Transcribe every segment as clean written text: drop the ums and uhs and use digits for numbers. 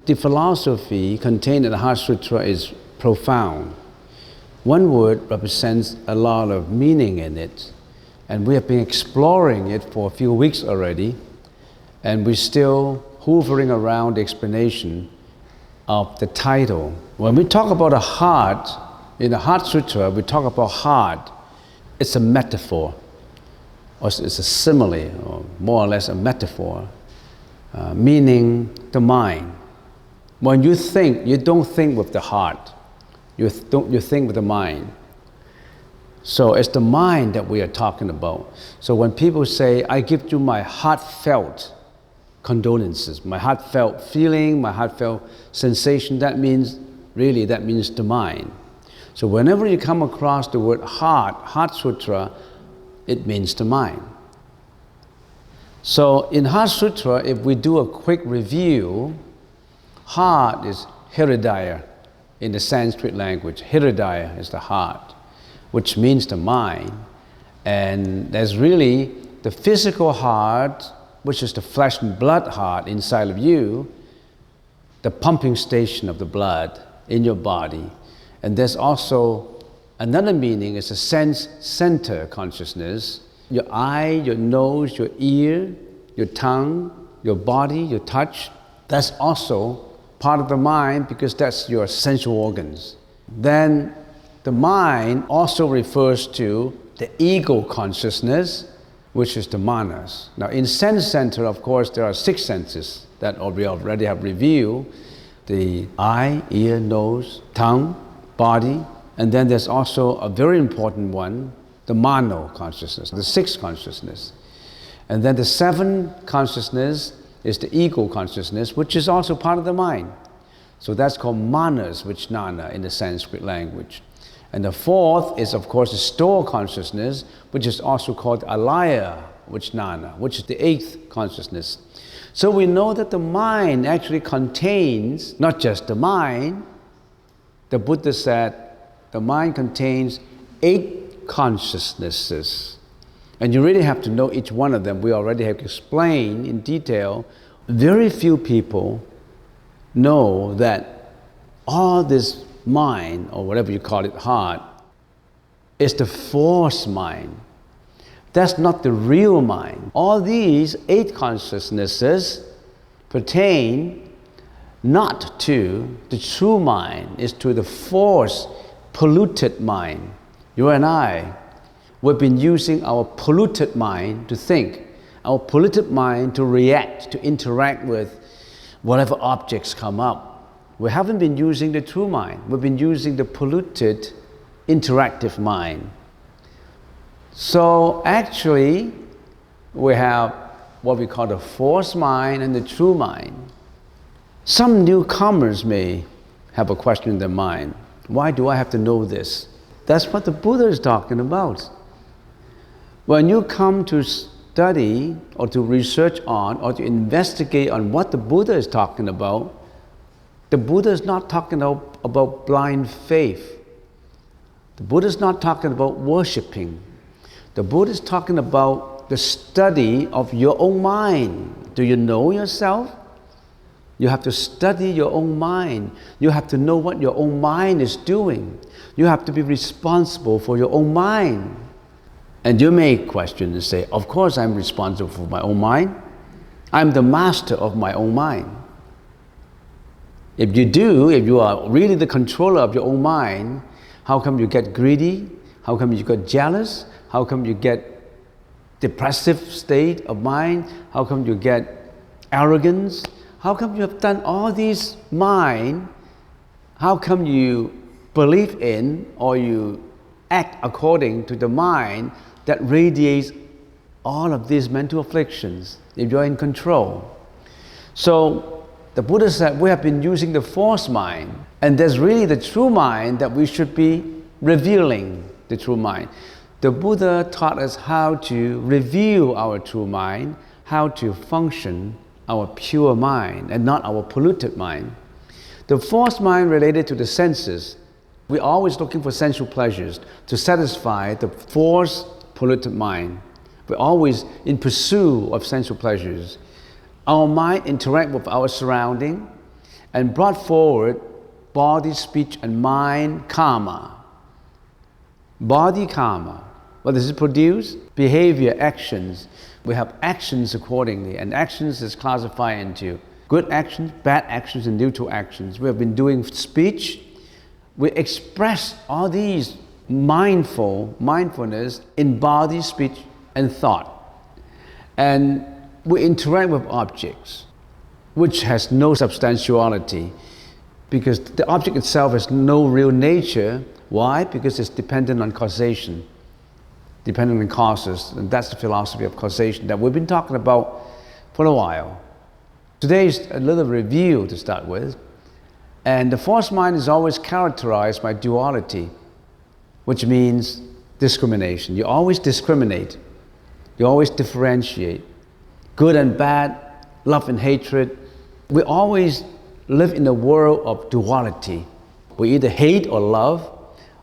The philosophy contained in the Heart Sutra is profound. One word represents a lot of meaning in it, and we have been exploring it for a few weeks already, and we're still hovering around the explanation of the title. When we talk about a heart, in the Heart Sutra, we talk about heart. It's a metaphor, or it's a simile, or more or less a metaphor, meaning the mind. When you think, you don't think with the heart. You think with the mind. So it's the mind that we are talking about. So when people say, I give you my heartfelt condolences, my heartfelt feeling, my heartfelt sensation, that means the mind. So whenever you come across the word Heart Sutra, it means the mind. So in Heart Sutra, if we do a quick review, heart is Hridaya in the Sanskrit language. Hridaya is the heart, which means the mind. And there's really the physical heart, which is the flesh and blood heart inside of you, the pumping station of the blood in your body. And there's also another meaning, it's a sense center consciousness. Your eye, your nose, your ear, your tongue, your body, your touch, that's also part of the mind because that's your sensual organs. Then the mind also refers to the ego consciousness, which is the manas. Now in sense center, of course, there are 6 senses that we already have reviewed: the eye, ear, nose, tongue, body, and then there's also a very important one, the mano consciousness, the 6th consciousness. And then the 7th consciousness is the ego consciousness, which is also part of the mind. So that's called manas vijnana in the Sanskrit language. And the 4th is, of course, the store consciousness, which is also called alaya vijnana, which is the 8th consciousness. So we know that the mind actually contains not just the mind. The Buddha said the mind contains 8 consciousnesses. And you really have to know each one of them. We already have explained in detail. Very few people know that all this mind, or whatever you call it, heart, is the false mind. That's not the real mind. All these 8 consciousnesses pertain not to the true mind, it's to the false, polluted mind. You and I, we've been using our polluted mind to think, our polluted mind to react, to interact with whatever objects come up. We haven't been using the true mind. We've been using the polluted, interactive mind. So actually, we have what we call the false mind and the true mind. Some newcomers may have a question in their mind. Why do I have to know this? That's what the Buddha is talking about. When you come to study or to research on or to investigate on what the Buddha is talking about, the Buddha is not talking about blind faith. The Buddha is not talking about worshipping. The Buddha is talking about the study of your own mind. Do you know yourself? You have to study your own mind. You have to know what your own mind is doing. You have to be responsible for your own mind. And you may question and say, of course I'm responsible for my own mind. I'm the master of my own mind. If you are really the controller of your own mind, how come you get greedy? How come you get jealous? How come you get depressive state of mind? How come you get arrogance? How come you have done all these mind? How come you believe in or you act according to the mind that radiates all of these mental afflictions if you're in control? So the Buddha said we have been using the false mind, and there's really the true mind that we should be revealing, the true mind. The Buddha taught us how to reveal our true mind, how to function our pure mind and not our polluted mind. The false mind related to the senses. We're always looking for sensual pleasures to satisfy the false polluted mind. We're always in pursuit of sensual pleasures. Our mind interacts with our surrounding, and brought forward body, speech, and mind karma. Body karma. What does it produce? Behavior, actions. We have actions accordingly, and actions is classified into good actions, bad actions, and neutral actions. We have been doing speech. We express all these mindfulness in body, speech, and thought. And we interact with objects, which has no substantiality, because the object itself has no real nature. Why? Because it's dependent on causation, dependent on causes, and that's the philosophy of causation that we've been talking about for a while. Today is a little review to start with, and the force mind is always characterized by duality, which means discrimination. You always discriminate, you always differentiate, good and bad, love and hatred. We always live in a world of duality. We either hate or love,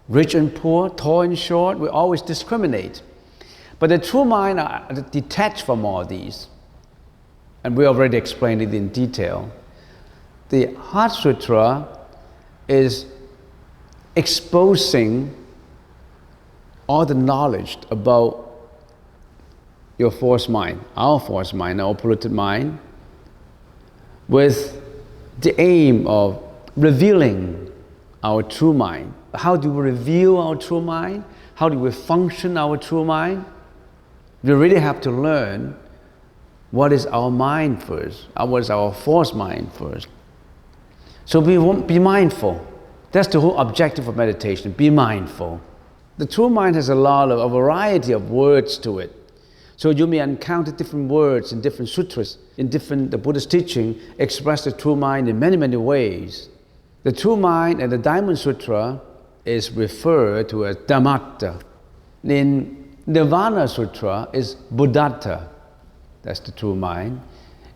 rich and poor, tall and short. We always discriminate. But the true mind are detached from all these. And we already explained it in detail. The Heart Sutra is exposing all the knowledge about your force mind, our polluted mind, with the aim of revealing our true mind. How do we reveal our true mind? How do we function our true mind? We really have to learn what is our mind first, what is our force mind first. So be mindful. That's the whole objective of meditation, be mindful. The true mind has a variety of words to it. So you may encounter different words in different sutras, in the Buddhist teaching express the true mind in many, many ways. The true mind in the Diamond Sutra is referred to as Dhammatta. In Nirvana Sutra is Buddhata. That's the true mind.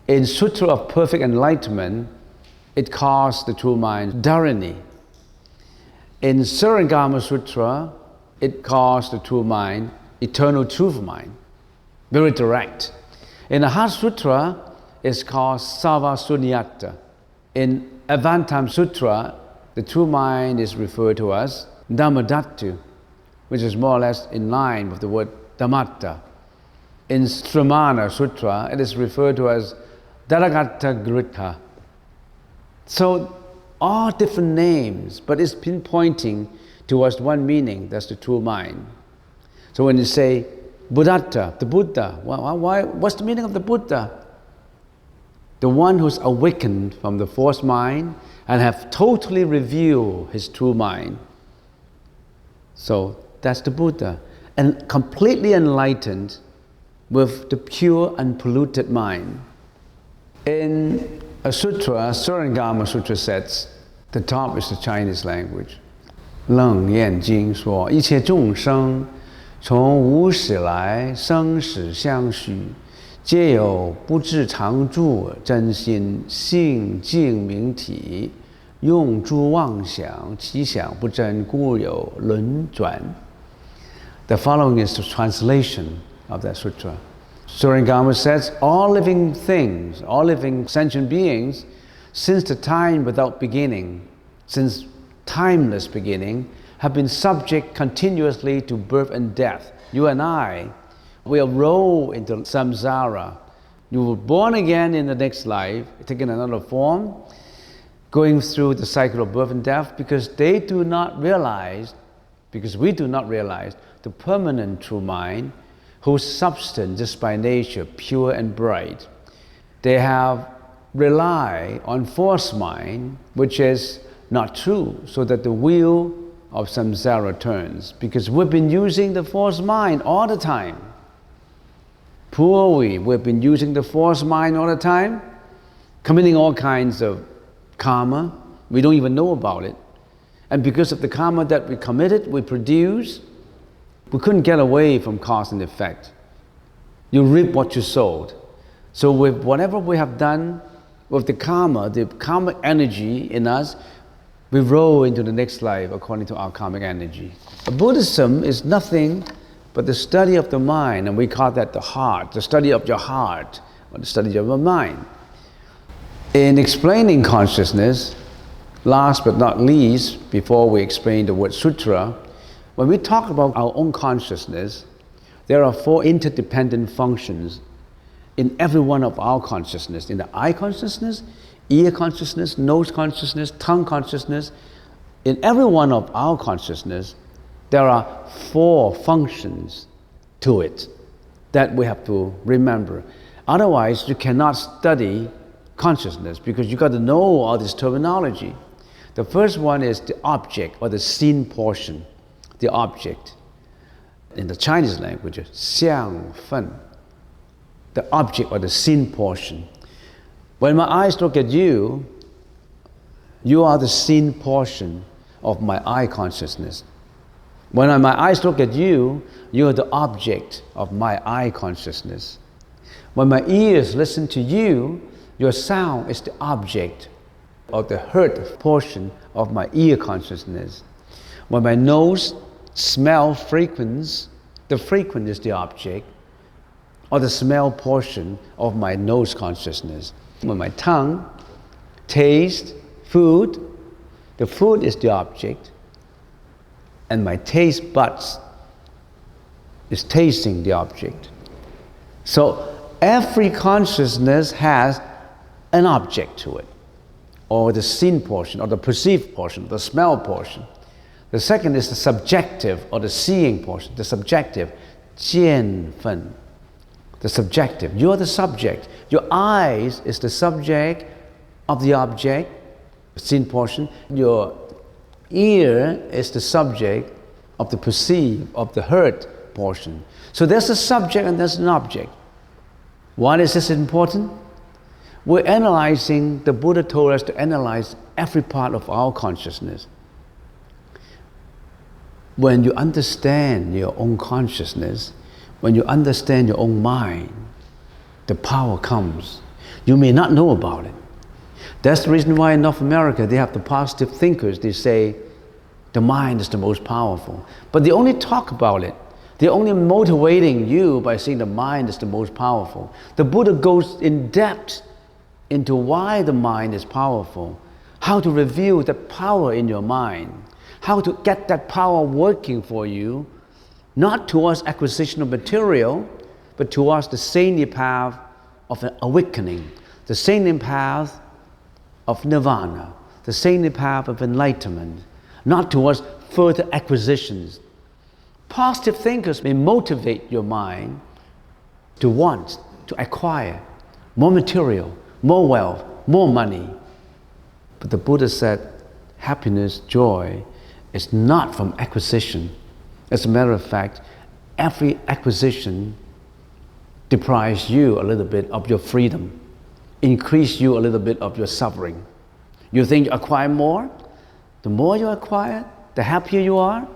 In Sutra of Perfect Enlightenment, it calls the true mind Dharani. In Sarangama Sutra, it calls the true mind Eternal Truth Mind. Very direct. In the Heart Sutra, it's called Sarvasunyata. In Avantam Sutra, the true mind is referred to as Dhammadhatu, which is more or less in line with the word Dhammatta. In Sramana Sutra, it is referred to as Dharagata Gritha. So, all different names, but it's pinpointing towards one meaning, that's the true mind. So when you say Buddhata, the Buddha, what's the meaning of the Buddha? The one who's awakened from the force mind and have totally revealed his true mind. So that's the Buddha. And completely enlightened with the pure, unpolluted mind. In a sutra, Sarangama Sutra says, the top is the Chinese language. 楞严经说，一切众生从无始来，生死相续，皆有不至常住真心性净明体，用诸妄想，其想不真，故有轮转。The following is the translation of that sutra. Surangama says, all living things, all living sentient beings, since the time without beginning, since timeless beginning, have been subject continuously to birth and death. You and I will roll into samsara. You were born again in the next life, taking another form, going through the cycle of birth and death, because we do not realize the permanent true mind, whose substance is by nature pure and bright. They have relied on force mind, which is not true, so that the wheel of samsara turns, because we've been using the force mind all the time. Poor we've been using the force mind all the time, committing all kinds of karma. We don't even know about it. And because of the karma that we committed, we produce, we couldn't get away from cause and effect. You reap what you sowed. So with whatever we have done, with the karmic energy in us, we roll into the next life according to our karmic energy. Buddhism is nothing but the study of the mind, and we call that the heart, the study of your heart, or the study of your mind. In explaining consciousness, last but not least, before we explain the word Sutra, when we talk about our own consciousness, there are 4 interdependent functions in every one of our consciousness. In the eye consciousness, ear consciousness, nose consciousness, tongue consciousness. In every one of our consciousness, there are 4 functions to it that we have to remember. Otherwise, you cannot study consciousness because you got to know all this terminology. The first one is the object or the seen portion, the object. In the Chinese language, 相分, the object or the seen portion. When my eyes look at you, you are the seen portion of my eye consciousness. When my eyes look at you, you are the object of my eye consciousness. When my ears listen to you, your sound is the object of the heard portion of my ear consciousness. When my nose smells fragrance, the fragrance is the object or the smell portion of my nose consciousness. When my tongue tastes food, the food is the object, and my taste buds is tasting the object. So every consciousness has an object to it, or the seen portion, or the perceived portion, the smell portion. The second is the subjective, or the seeing portion, the subjective, 见分. The subjective, you are the subject. Your eyes is the subject of the object, the seen portion. Your ear is the subject of the perceived, of the heard portion. So there's a subject and there's an object. Why is this important? We're analyzing, the Buddha told us to analyze every part of our consciousness. When you understand your own consciousness, when you understand your own mind, the power comes. You may not know about it. That's the reason why in North America they have the positive thinkers. They say the mind is the most powerful. But they only talk about it. They're only motivating you by saying the mind is the most powerful. The Buddha goes in depth into why the mind is powerful, how to reveal the power in your mind, how to get that power working for you, not towards acquisition of material, but towards the saintly path of an awakening, the saintly path of nirvana, the saintly path of enlightenment, not towards further acquisitions. Positive thinkers may motivate your mind to want, to acquire more material, more wealth, more money. But the Buddha said, happiness, joy is not from acquisition. As a matter of fact, every acquisition deprives you a little bit of your freedom, increase you a little bit of your suffering. You think you acquire more? The more you acquire, the happier you are.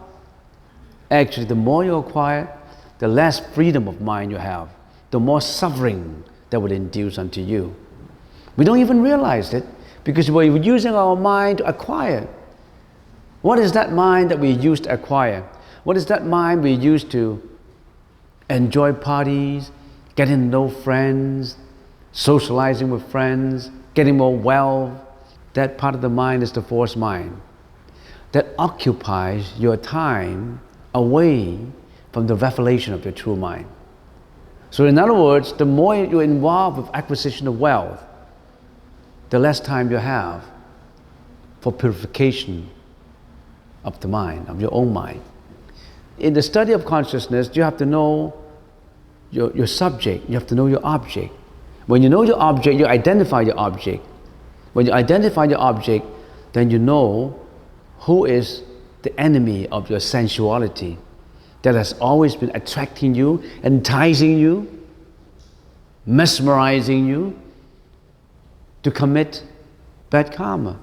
Actually, the more you acquire, the less freedom of mind you have, the more suffering that will induce unto you. We don't even realize it because we're using our mind to acquire. What is that mind that we use to acquire? What is that mind we use to enjoy parties, getting to know friends, socializing with friends, getting more wealth? That part of the mind is the forced mind that occupies your time away from the revelation of your true mind. So in other words, the more you're involved with acquisition of wealth, the less time you have for purification of the mind, of your own mind. In the study of consciousness, you have to know your subject, you have to know your object. When you know your object, you identify your object. When you identify your object, then you know who is the enemy of your sensuality that has always been attracting you, enticing you, mesmerizing you to commit bad karma.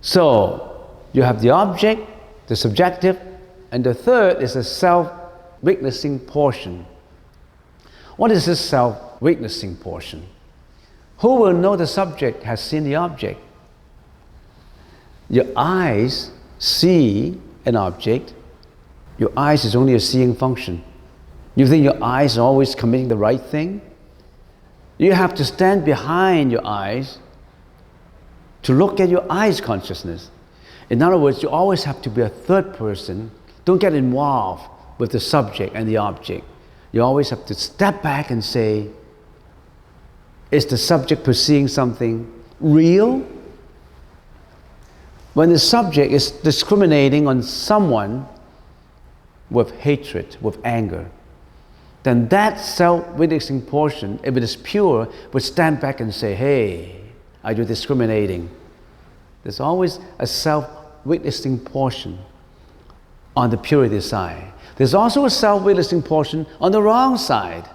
So you have the object, the subjective, and the third is the self-witnessing portion. What is this self-witnessing portion? Who will know the subject has seen the object? Your eyes see an object. Your eyes is only a seeing function. You think your eyes are always committing the right thing? You have to stand behind your eyes to look at your eyes consciousness. In other words, you always have to be a third person. Don't get involved with the subject and the object. You always have to step back and say, is the subject perceiving something real? When the subject is discriminating on someone with hatred, with anger, then that self-witnessing portion, if it is pure, would stand back and say, hey, are you discriminating? There's always a self-witnessing portion on the purity side. There's also a self-witnessing portion on the wrong side.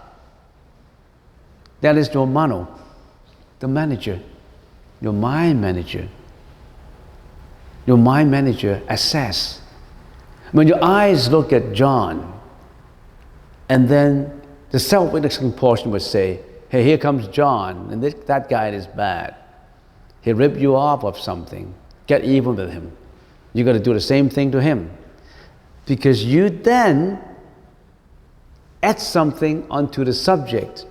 That is your mano, the manager, your mind manager. Your mind manager assess. When your eyes look at John, and then the self-witnessing portion would say, hey, here comes John, and that guy is bad. He ripped you off of something. Get even with him. You got to do the same thing to him. Because you then add something onto the subject.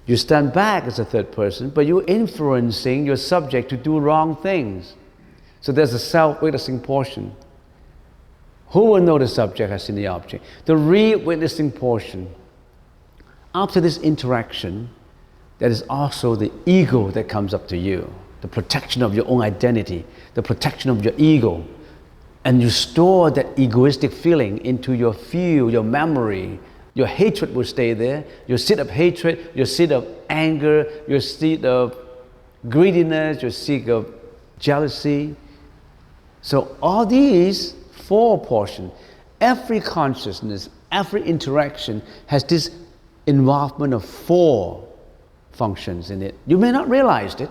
You stand back as a third person, but you're influencing your subject to do wrong things. So there's a self-witnessing portion. Who will know the subject has seen the object? The re-witnessing portion. After this interaction, there is also the ego that comes up to you. The protection of your own identity, the protection of your ego. And you store that egoistic feeling into your field, your memory. Your hatred will stay there. Your seed of hatred, your seed of anger, your seed of greediness, your seed of jealousy. So all these four portions, every consciousness, every interaction has this involvement of four functions in it. You may not realize it.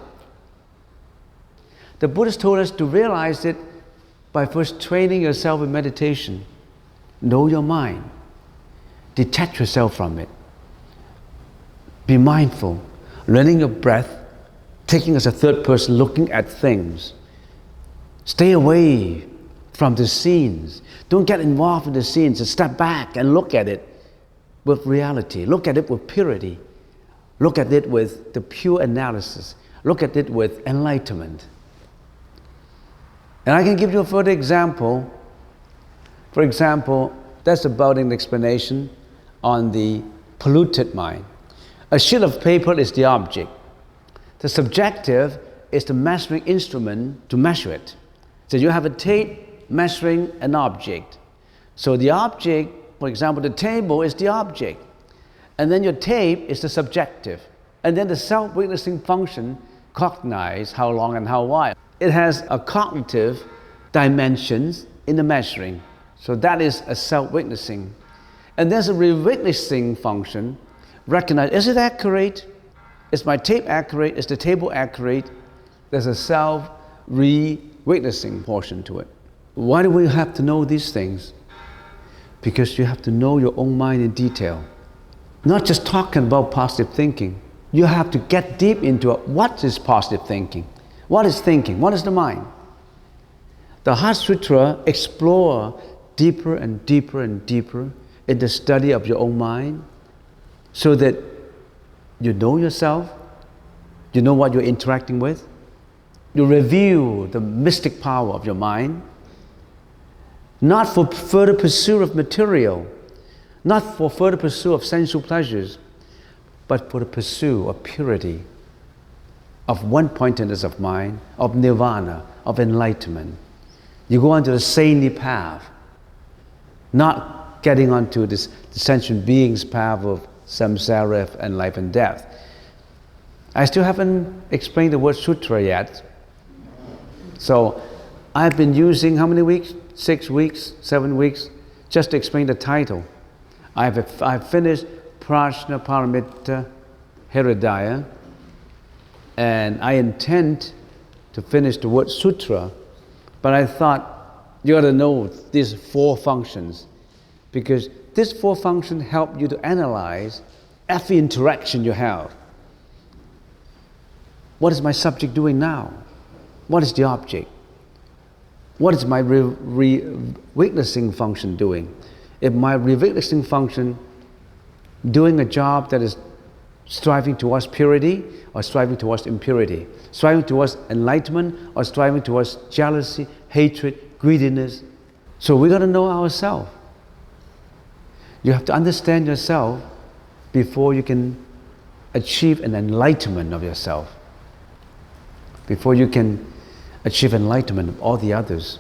The Buddhist told us to realize it by first training yourself in meditation. Know your mind. Detach yourself from it. Be mindful. Learning your breath, taking as a third person, looking at things. Stay away from the scenes. Don't get involved in the scenes. Just step back and look at it with reality. Look at it with purity. Look at it with the pure analysis. Look at it with enlightenment. And I can give you a further example. For example, that's about an explanation on the polluted mind. A sheet of paper is the object. The subjective is the measuring instrument to measure it. So you have a tape measuring an object. So the object, for example, the table is the object. And then your tape is the subjective. And then the self-witnessing function cognize how long and how wide. It has a cognitive dimensions in the measuring. So that is a self-witnessing. And there's a re-witnessing function. Recognize, is it accurate? Is my tape accurate? Is the table accurate? There's a self-re-witnessing portion to it. Why do we have to know these things? Because you have to know your own mind in detail. Not just talking about positive thinking. You have to get deep into it. What is positive thinking? What is thinking? What is the mind? The Heart Sutra explore deeper and deeper and deeper in the study of your own mind so that you know yourself, you know what you're interacting with, you review the mystic power of your mind, not for further pursuit of material, not for further pursuit of sensual pleasures, but for the pursuit of purity, of one-pointedness of mind, of nirvana, of enlightenment. You go onto the saintly path, not getting onto this sentient being's path of samsara and life and death. I still haven't explained the word sutra yet. So I've been using how many weeks? 6 weeks, 7 weeks, just to explain the title. I've finished Prajna Paramita Hridaya, and I intend to finish the word sutra, but I thought you ought to know these four functions, because these four functions help you to analyze every interaction you have. What is my subject doing now? What is the object? What is my re-witnessing function doing? If my re-witnessing function doing a job that is Striving towards purity or striving towards impurity? Striving towards enlightenment or striving towards jealousy, hatred, greediness? So we got to know ourselves. You have to understand yourself before you can achieve an enlightenment of yourself. Before you can achieve enlightenment of all the others.